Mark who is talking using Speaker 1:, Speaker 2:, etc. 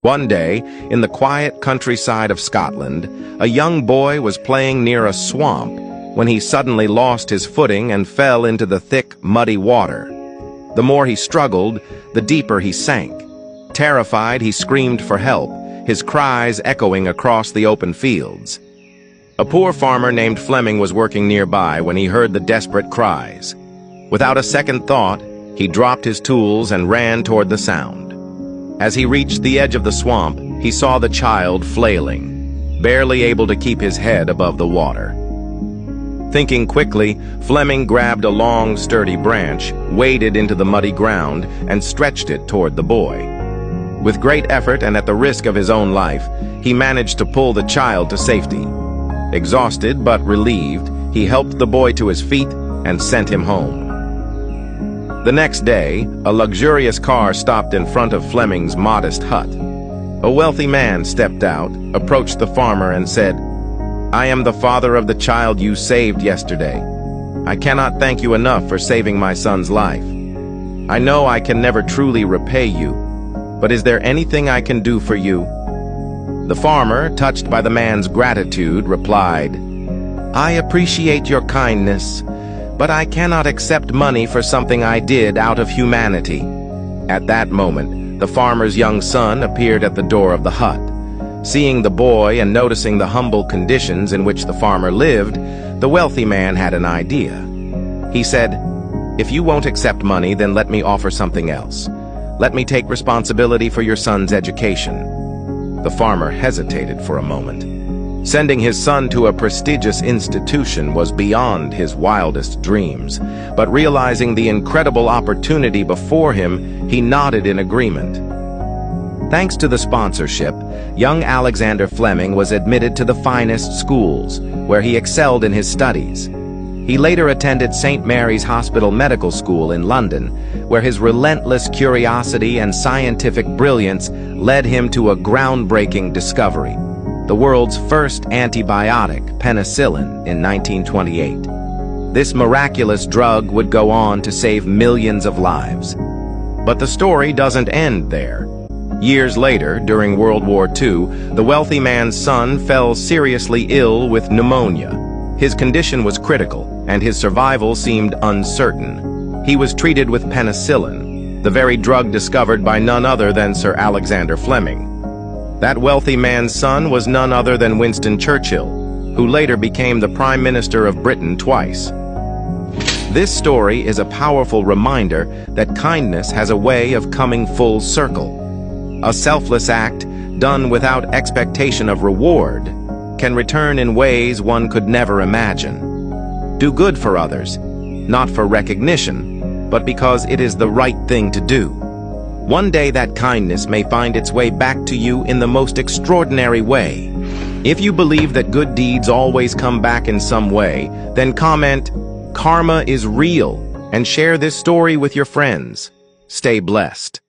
Speaker 1: One day, in the quiet countryside of Scotland, a young boy was playing near a swamp when he suddenly lost his footing and fell into the thick, muddy water. The more he struggled, the deeper he sank. Terrified, he screamed for help, his cries echoing across the open fields. A poor farmer named Fleming was working nearby when he heard the desperate cries. Without a second thought, he dropped his tools and ran toward the sound. As he reached the edge of the swamp, he saw the child flailing, barely able to keep his head above the water. Thinking quickly, Fleming grabbed a long, sturdy branch, waded into the muddy ground, and stretched it toward the boy. With great effort and at the risk of his own life, he managed to pull the child to safety. Exhausted but relieved, he helped the boy to his feet and sent him home. The next day, a luxurious car stopped in front of Fleming's modest hut. A wealthy man stepped out, approached the farmer, and said, "I am the father of the child you saved yesterday. I cannot thank you enough for saving my son's life. I know I can never truly repay you, but is there anything I can do for you?" The farmer, touched by the man's gratitude, replied, "I appreciate your kindness, but I cannot accept money for something I did out of humanity." At that moment, the farmer's young son appeared at the door of the hut. Seeing the boy and noticing the humble conditions in which the farmer lived, the wealthy man had an idea. He said, "If you won't accept money, then let me offer something else. Let me take responsibility for your son's education." The farmer hesitated for a moment. Sending his son to a prestigious institution was beyond his wildest dreams, but realizing the incredible opportunity before him, he nodded in agreement. Thanks to the sponsorship, young Alexander Fleming was admitted to the finest schools, where he excelled in his studies. He later attended St. Mary's Hospital Medical School in London, where his relentless curiosity and scientific brilliance led him to a groundbreaking discovery: the world's first antibiotic, penicillin, in 1928. This miraculous drug would go on to save millions of lives. But the story doesn't end there. Years later, during World War II, the wealthy man's son fell seriously ill with pneumonia. His condition was critical, and his survival seemed uncertain. He was treated with penicillin, the very drug discovered by none other than Sir Alexander Fleming. That wealthy man's son was none other than Winston Churchill, who later became the Prime Minister of Britain twice. This story is a powerful reminder that kindness has a way of coming full circle. A selfless act, done without expectation of reward, can return in ways one could never imagine. Do good for others, not for recognition, but because it is the right thing to do. One day that kindness may find its way back to you in the most extraordinary way. If you believe that good deeds always come back in some way, then comment, "Karma is real," and share this story with your friends. Stay blessed.